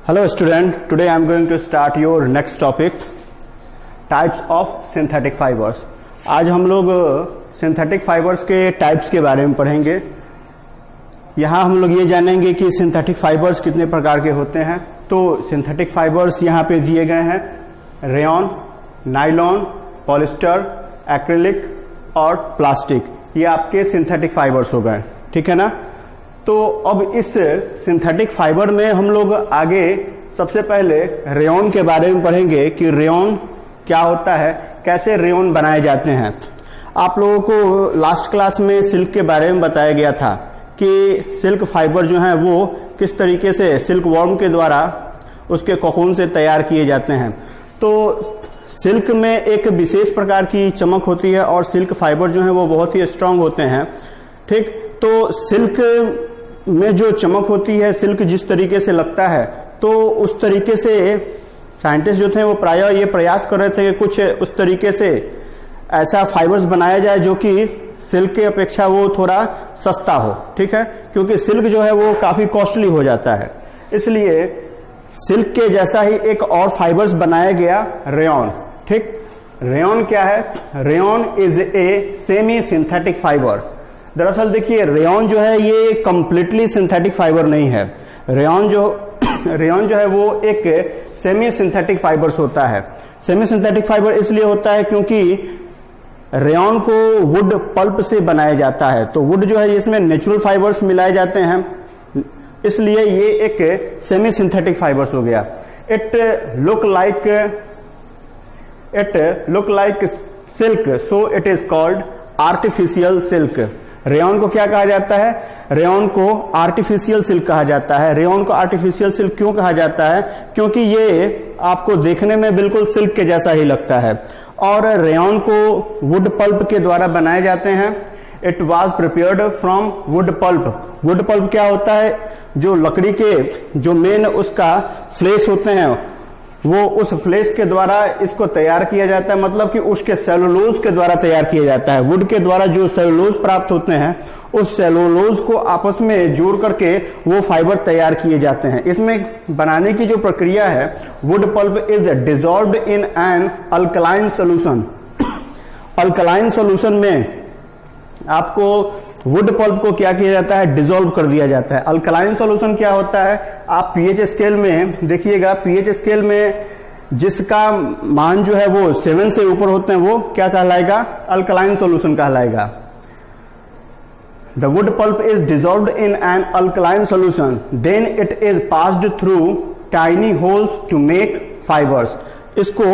Hello student, today I am going to start your next topic, types of synthetic fibers. आज हम लोग synthetic fibres के types के बारे में पढ़ेंगे। यहाँ हम लोग ये जानेंगे कि सिंथेटिक फाइबर्स कितने प्रकार के होते हैं। तो सिंथेटिक फाइबर्स यहाँ पे दिए गए हैं, रेयॉन, नाइलॉन, पॉलिस्टर, एक्रिलिक और प्लास्टिक। ये आपके सिंथेटिक फाइबर्स हो गए, ठीक है ना। तो अब इस सिंथेटिक फाइबर में हम लोग आगे सबसे पहले रेयॉन के बारे में पढ़ेंगे कि रेयॉन क्या होता है, कैसे रेयॉन बनाए जाते हैं। आप लोगों को लास्ट क्लास में सिल्क के बारे में बताया गया था कि सिल्क फाइबर जो है वो किस तरीके से सिल्क वॉर्म के द्वारा उसके कोकून से तैयार किए जाते हैं। तो सिल्क में एक विशेष प्रकार की चमक होती है और सिल्क फाइबर जो है वो बहुत ही स्ट्रांग होते हैं, ठीक। तो सिल्क में जो चमक होती है, सिल्क जिस तरीके से लगता है, तो उस तरीके से साइंटिस्ट जो थे वो प्रायः ये प्रयास कर रहे थे कि कुछ उस तरीके से ऐसा फाइबर्स बनाया जाए जो कि सिल्क के अपेक्षा वो थोड़ा सस्ता हो, ठीक है, क्योंकि सिल्क जो है वो काफी कॉस्टली हो जाता है। इसलिए सिल्क के जैसा ही एक और फाइबर्स बनाया गया, रेयॉन, ठीक। रेयॉन क्या है? Rayon is a semi synthetic fibre. दरअसल देखिए, रेयॉन जो है ये कंप्लीटली सिंथेटिक फाइबर नहीं है। रेयॉन जो है वो एक सेमी सिंथेटिक फाइबर्स होता है। सेमी सिंथेटिक फाइबर इसलिए होता है क्योंकि रेयॉन को वुड पल्प से बनाया जाता है। तो वुड जो है इसमें नेचुरल फाइबर्स मिलाए जाते हैं, इसलिए ये एक सेमी सिंथेटिक फाइबर्स हो गया। It look like silk, so it is called artificial silk. Rayon को क्या कहा जाता है? रेयॉन को आर्टिफिशियल सिल्क कहा जाता है। रेयॉन को आर्टिफिशियल सिल्क क्यों कहा जाता है? क्योंकि ये आपको देखने में बिल्कुल सिल्क के जैसा ही लगता है और रेयॉन को वुड पल्प के द्वारा बनाए जाते हैं। It was prepared from wood pulp. Wood pulp क्या होता है? जो लकड़ी के जो मेन उसका फ्लेश होते हैं, वो उस फ्लेश के द्वारा इसको तैयार किया जाता है, मतलब कि उसके सेलुलोज के द्वारा तैयार किया जाता है। वुड के द्वारा जो सेलुलोज प्राप्त होते हैं, उस सेलुलोज को आपस में जोड़ करके वो फाइबर तैयार किए जाते हैं। इसमें बनाने की जो प्रक्रिया है, would pulp is dissolved in an alkaline solution. Alkaline solution में आपको वुड पल्प को क्या किया जाता है? डिसॉल्व कर दिया जाता है। अल्कलाइन सॉल्यूशन क्या होता है? आप पीएच स्केल में देखिएगा, पीएच स्केल में जिसका मान जो है वो 7 से ऊपर होते हैं, वो क्या कहलाएगा? अल्कलाइन सॉल्यूशन कहलाएगा। The wood pulp is dissolved in an alkaline solution, then it is passed through tiny holes to make fibres. इसको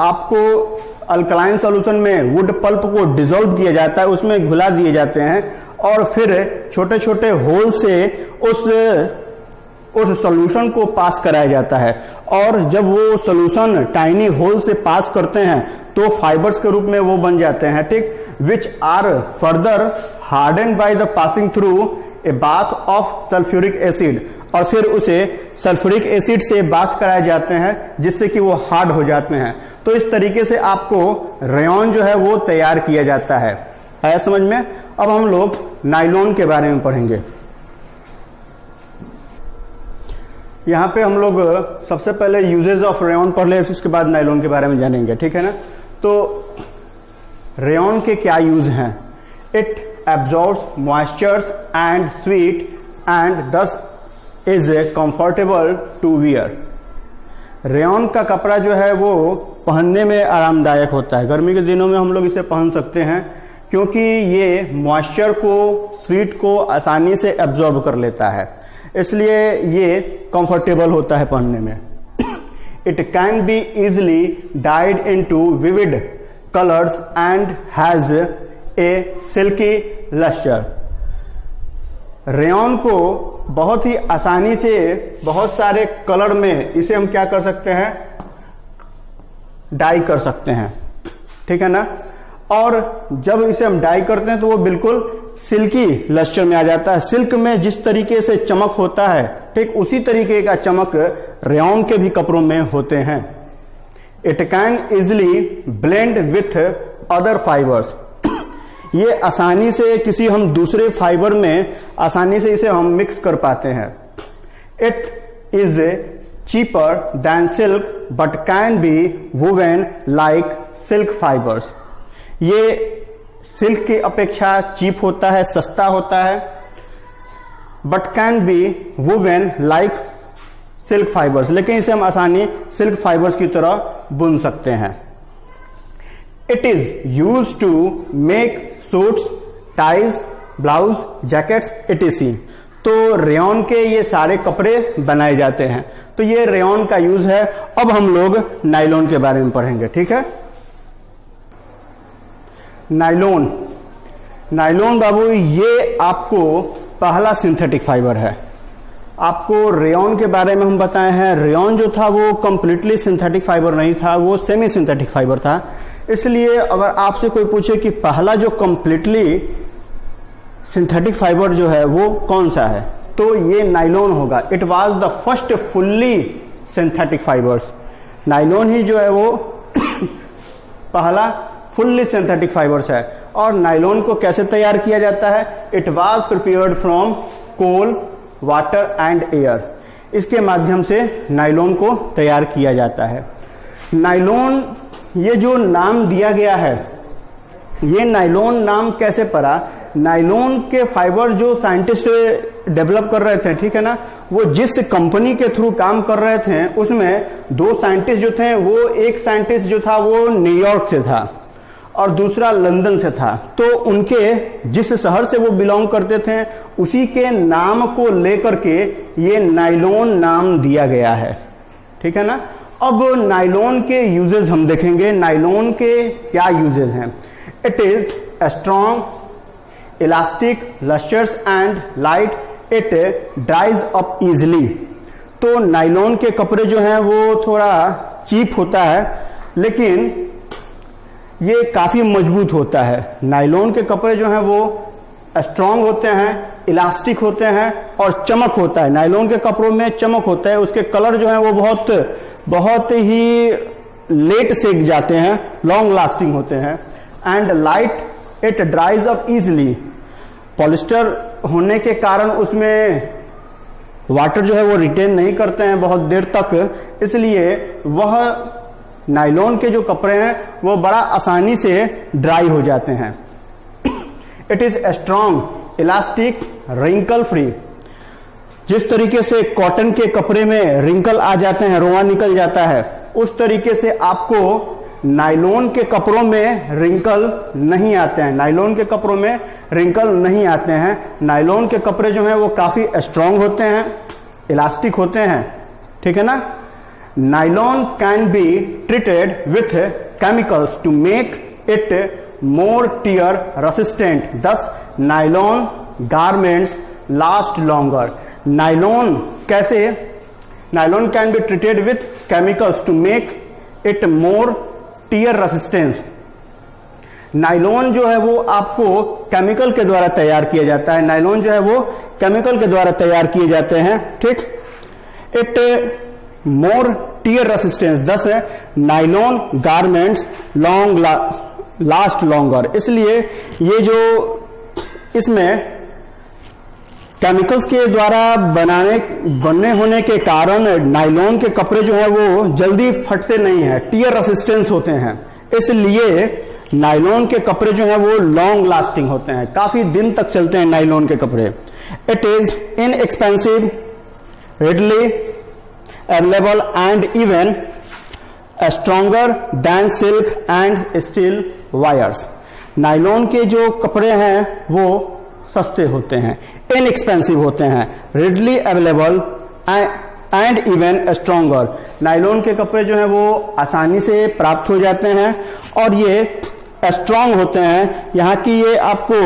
आपको अल्कलाइन सॉल्यूशन में वुड पल्प को डिसॉल्व किया जाता है, उसमें घुला दिए जाते हैं और फिर छोटे छोटे होल से उस सॉल्यूशन को पास कराया जाता है। और जब वो सॉल्यूशन टाइनी होल से पास करते हैं तो फाइबर्स के रूप में वो बन जाते हैं, ठीक, which are further harden by the passing through a bath of sulphuric acid. और फिर उसे सल्फ्यूरिक एसिड से बाथ कराए जाते हैं जिससे कि वो हार्ड हो जाते हैं। तो इस तरीके से आपको रेयॉन जो है वो तैयार किया जाता है। आया समझ में? अब हम लोग नाइलॉन के बारे में पढ़ेंगे। यहां पे हम लोग सबसे पहले यूजेस ऑफ रेयॉन पढ़ ले, उसके बाद नाइलॉन के बारे में जानेंगे, ठीक है ना। तो रेयॉन के क्या यूज हैं? It absorbs moistures and sweet and this is comfortable to wear. Rayon का कपड़ा जो है वो पहनने में आरामदायक होता है। गर्मी के दिनों में हम लोग इसे पहन सकते हैं क्योंकि ये मॉइस्चर को, स्वीट को आसानी से एब्जॉर्ब कर लेता है, इसलिए ये कंफर्टेबल होता है पहनने में। It can be easily dyed into vivid colours and has a silky lustre. Rayon को बहुत ही आसानी से बहुत सारे कलर में इसे हम क्या कर सकते हैं? डाई कर सकते हैं, ठीक है ना। और जब इसे हम डाई करते हैं तो वो बिल्कुल सिल्की लस्टर में आ जाता है। सिल्क में जिस तरीके से चमक होता है, ठीक उसी तरीके का चमक रेयॉन के भी कपड़ों में होते हैं। It can easily blend with other fibres. ये आसानी से किसी हम दूसरे फाइबर में आसानी से इसे हम मिक्स कर पाते हैं। It is cheaper than silk but can be woven like silk fibers. ये सिल्क की अपेक्षा चीप होता है, सस्ता होता है, but can be woven like silk fibres, लेकिन इसे हम आसानी सिल्क फाइबर्स की तरह बुन सकते हैं. It is use to make suits, ties, blouse, jackets etc. तो रेयन के ये सारे कपड़े बनाए जाते हैं. तो ये रेयन का यूज है. अब हम लोग नायलॉन के बारे में पढ़ेंगे. ठीक है. नायलॉन, नायलॉन बाबू ये आपको पहला सिंथेटिक फाइबर है. आपको रेयन के बारे में हम बताए हैं. रेयन जो था वो कंप्लीटली सिंथेटिक फाइबर नहीं था, वो सेमी सिंथेटिक फाइबर था. इसलिए अगर आपसे कोई पूछे कि पहला जो कंप्लीटली सिंथेटिक फाइबर जो है वो कौन सा है, तो ये नायलॉन होगा. It was the first fully synthetic fibers. Nylon ही जो है वो पहला फुल्ली सिंथेटिक फाइबर्स है. और नायलॉन को कैसे तैयार किया जाता है? It was prepared from coal, water and air. इसके माध्यम से नायलॉन को तैयार किया जाता है. नायलॉन ये जो नाम दिया गया है, ये नायलॉन नाम कैसे पड़ा? नायलॉन के फाइबर जो साइंटिस्ट डेवलप कर रहे थे, ठीक है ना, वो जिस कंपनी के थ्रू काम कर रहे थे उसमें दो साइंटिस्ट जो थे, वो एक साइंटिस्ट जो था वो न्यूयॉर्क से था और दूसरा लंदन से था. तो उनके जिस शहर से वो बिलोंग करते थे उसी के नाम को लेकर के ये नायलॉन नाम दिया गया है. ठीक है ना. अब नायलॉन के यूजेस हम देखेंगे. नायलॉन के क्या यूजेस हैं? It is strong, elastic, lusters and light. It dries up easily. तो नायलॉन के कपड़े जो हैं वो थोड़ा चीप होता है, लेकिन ये काफी मजबूत होता है. नायलॉन के कपड़े जो हैं वो स्ट्रांग होते हैं, इलास्टिक होते हैं और चमक होता है. नायलॉन के कपड़ों में चमक होता है. उसके कलर जो है वो बहुत ही लेट सेक जाते हैं, लॉन्ग लास्टिंग होते हैं. And light, it dries up easily. Polyester होने के कारण उसमें वाटर जो है वो रिटेन नहीं करते हैं बहुत देर तक, इसलिए वह नायलॉन के जो कपड़े हैं वो बड़ा आसानी से ड्राई हो जाते हैं. It is strong, elastic, wrinkle free. जिस तरीके से कॉटन के कपड़े में रिंकल आ जाते हैं, रोआ निकल जाता है, उस तरीके से आपको नायलॉन के कपड़ों में रिंकल नहीं आते हैं. नायलॉन के कपड़ों में रिंकल नहीं आते हैं. नायलॉन के कपड़े जो हैं वो काफी स्ट्रांग होते हैं, इलास्टिक होते हैं. ठीक है ना. Nylon can be treated with chemicals to make it more tear resistant. Thus nylon garments last longer. Nylon कैसे? Nylon can be treated with chemicals to make it more tear resistance. Nylon जो है वो आपको chemical के द्वारा तैयार किया जाता है. नायलॉन जो है वो केमिकल के द्वारा तैयार किए जाते हैं. ठीक. It more tear resistance. 10 है nylon garments long last longer. इसलिए ये जो इसमें केमिकल्स के द्वारा बनने होने के कारण नायलॉन के कपड़े जो है वो जल्दी फटते नहीं है, टियर रेसिस्टेंस होते हैं. इसलिए नायलॉन के कपड़े जो हैं वो लॉन्ग लास्टिंग होते हैं, काफी दिन तक चलते हैं नायलॉन के कपड़े. It is inexpensive, readily available and even stronger than silk and steel wires. Nylon के जो कपड़े हैं वो सस्ते होते हैं, इनएक्सपेंसिव होते हैं, readily available and even stronger. Nylon के कपड़े जो हैं वो आसानी से प्राप्त हो जाते हैं और ये स्ट्रॉन्ग होते हैं. यहाँ की ये आपको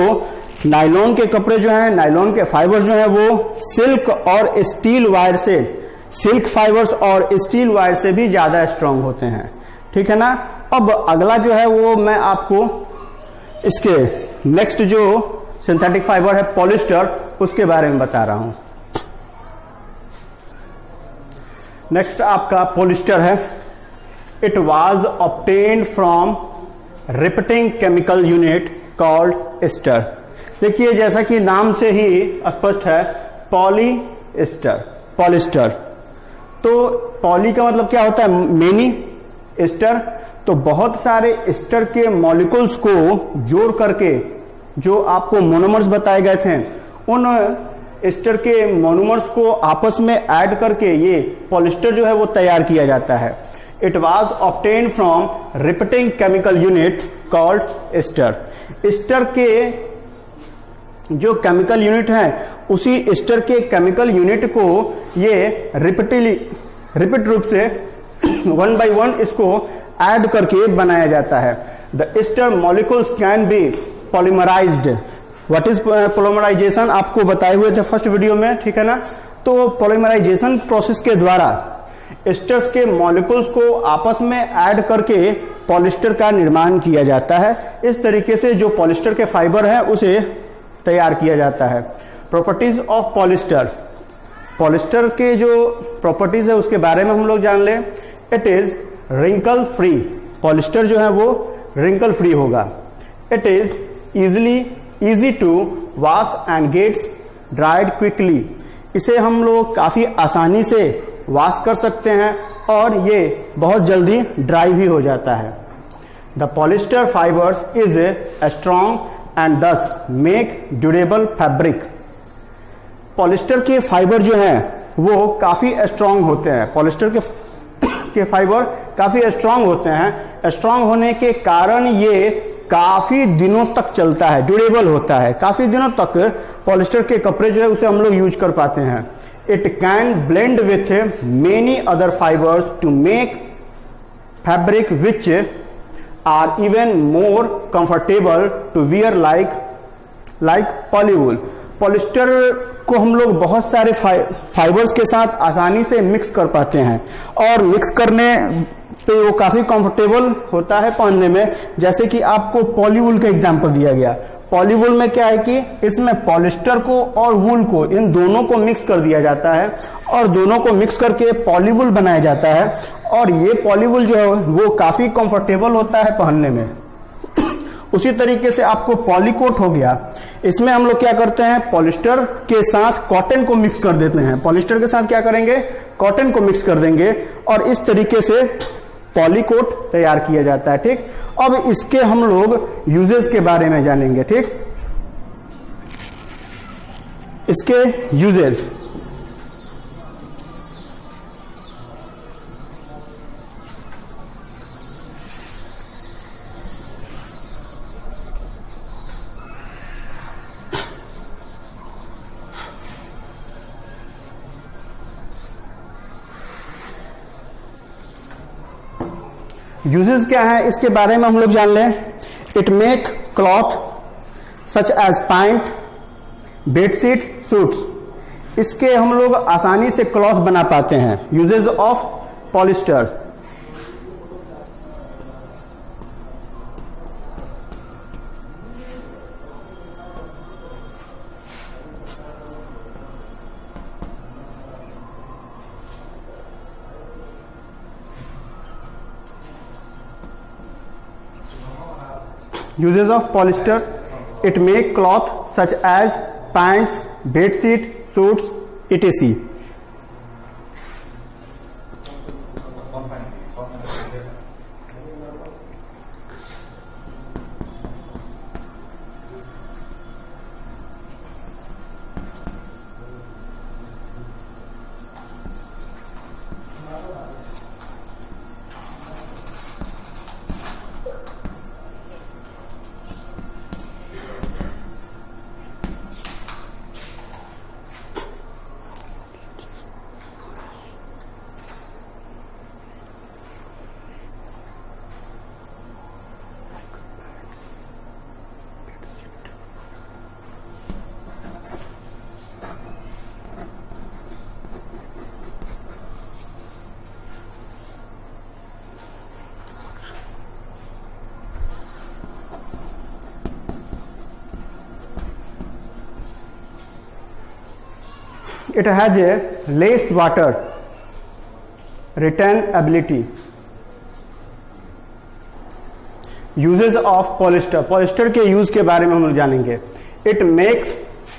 नायलॉन के कपड़े जो हैं, नायलॉन के फाइबर्स जो हैं वो सिल्क और स्टील वायर से, सिल्क फाइबर्स और स्टील वायर से भी ज्यादा स्ट्रॉन्ग होते हैं. ठीक है ना. अब अगला जो है वो मैं आपको इसके नेक्स्ट जो सिंथेटिक फाइबर है पॉलिस्टर, उसके बारे में बता रहा हूं. नेक्स्ट आपका पॉलिस्टर है. It was obtained from repeating chemical unit called ester. देखिए जैसा कि नाम से ही स्पष्ट है, पॉलिस्टर. तो पॉली का मतलब क्या होता है? Many ester. तो बहुत सारे एस्टर के मॉलिक्यूल्स को जोड़ करके जो आपको मोनोमर्स बताए गए थे, उन एस्टर के मोनोमर्स को आपस में ऐड करके ये पॉलिस्टर जो है वो तैयार किया जाता है। It was obtained from repeating chemical unit called ester. Ester के जो केमिकल यूनिट है, उसी एस्टर के केमिकल यूनिट को ये रिपीट रूप से वन बाय वन इसको ऐड करके बनाया जाता है। The ester molecules can be polymerized. What is polymerization आपको बताए हुए थे फर्स्ट वीडियो में, ठीक है ना। तो पॉलीमराइजेशन प्रोसेस के द्वारा एस्टर्स के मॉलिक्यूल्स को आपस में ऐड करके पॉलिस्टर का निर्माण किया जाता है। इस तरीके से जो पॉलिस्टर के फाइबर है उसे तैयार किया जाता है। प्रॉपर्टीज ऑफ पॉलिस्टर, पॉलिस्टर के जो प्रॉपर्टीज है उसके बारे में हम लोग जान लें। It is wrinkle free, polyester जो है वो रिंकल फ्री होगा। It is easy to wash and gets dried quickly, इसे हम लोग काफी आसानी से वॉश कर सकते हैं और ये बहुत जल्दी ड्राई भी हो जाता है। The polyester fibres is strong and दस मेक ड्यूरेबल फैब्रिक। पॉलिस्टर के फाइबर जो हैं वो काफी स्ट्रांग होते हैं। पॉलिस्टर के फाइबर काफी स्ट्रांग होते हैं। स्ट्रांग होने के कारण ये काफी दिनों तक चलता है, ड्यूरेबल होता है। काफी दिनों तक पॉलिस्टर के कपड़े जो है उसे हम लोग यूज कर पाते हैं। It can blend with many other fibers to make fabric which are even more comfortable to wear like polywool. Polyester को हम लोग बहुत सारे फाइबर्स के साथ आसानी से मिक्स कर पाते हैं और मिक्स करने पे वो काफी कंफर्टेबल होता है पहनने में। जैसे कि आपको पॉलीवूल का एग्जांपल दिया गया। पॉलीवूल में क्या है कि इसमें पॉलिस्टर को और वूल को, इन दोनों को मिक्स कर दिया जाता है और दोनों को मिक्स करके पॉलीवूल बनाया जाता है। और ये पॉलीवूल जो है वो काफी कंफर्टेबल होता है पहनने में। उसी तरीके से आपको पॉलीकोट हो गया। इसमें हम लोग क्या करते हैं, पॉलिस्टर के साथ कॉटन को मिक्स कर देते हैं। पॉलिस्टर के साथ क्या करेंगे, कॉटन को मिक्स कर देंगे और इस तरीके से पॉलीकोट तैयार किया जाता है। ठीक, अब इसके हम लोग यूजेस के बारे में जानेंगे। ठीक, इसके यूजेस, यूजेस क्या है इसके बारे में हम लोग जान लें। It make cloth such as pant, bedsheet, suits. इसके हम लोग आसानी से क्लॉथ बना पाते हैं। Uses of polyester, uses of polyester, it make cloth such as pants, bed sheet, suits, etc. It has a less water retain ability. Uses of polyester, polyester के use के बारे में हम लोग जानेंगे। It makes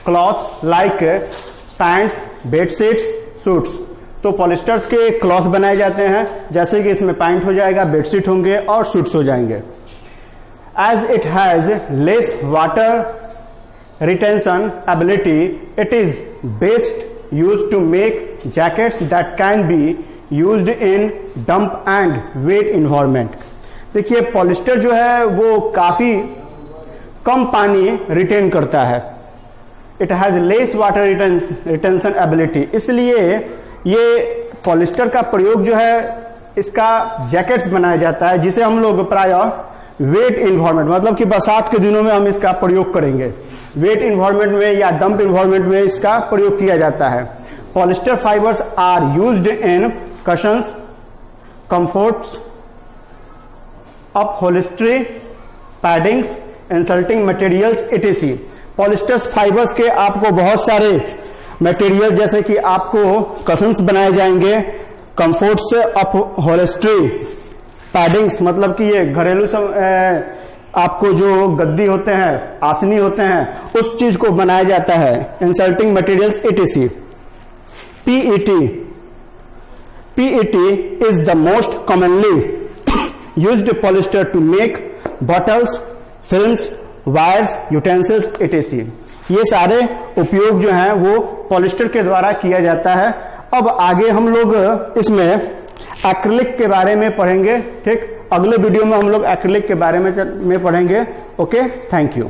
cloth like pants, bed sheets, suits. तो polyesters के cloth बनाए जाते हैं, जैसे कि इसमें पैंट हो जाएगा, बेडशीट होंगे और सूट्स हो जाएंगे। As it has less water retention ability, it is best use to make jackets that can be used in dump and wet environment. देखिए पॉलिस्टर जो है वो काफी कम पानी रिटेन करता है। It has less water retention ability, इसलिए ये पॉलिस्टर का प्रयोग जो है इसका जैकेट्स बनाया जाता है, जिसे हम लोग प्रायः वेट इन्वायरमेंट, मतलब कि बरसात के दिनों में हम इसका प्रयोग करेंगे। वेट इन्वायरमेंट में या डंप इन्वायरमेंट में इसका प्रयोग किया जाता है। Polyester fibres are used in cushions, comforts, upholstery, paddings, insulting materials etc. Polyester fibres के आपको बहुत सारे मटेरियल, जैसे कि आपको कशन्स बनाए जाएंगे, कंफर्ट्स, अपहोल्स्ट्री, पैडिंग्स, मतलब कि ये घरेलू आपको जो गद्दी होते हैं, आसनी होते हैं, उस चीज को बनाया जाता है। Insulting materials etc. PET is the most commonly used polyester to make bottles, films, wires, utensils etc. ये सारे उपयोग जो हैं वो पॉलिस्टर के द्वारा किया जाता है। अब आगे हम लोग इसमें एक्रिलिक के बारे में पढ़ेंगे। ठीक, अगले वीडियो में हम लोग एक्रिलिक के बारे में पढ़ेंगे। Okay, thank you.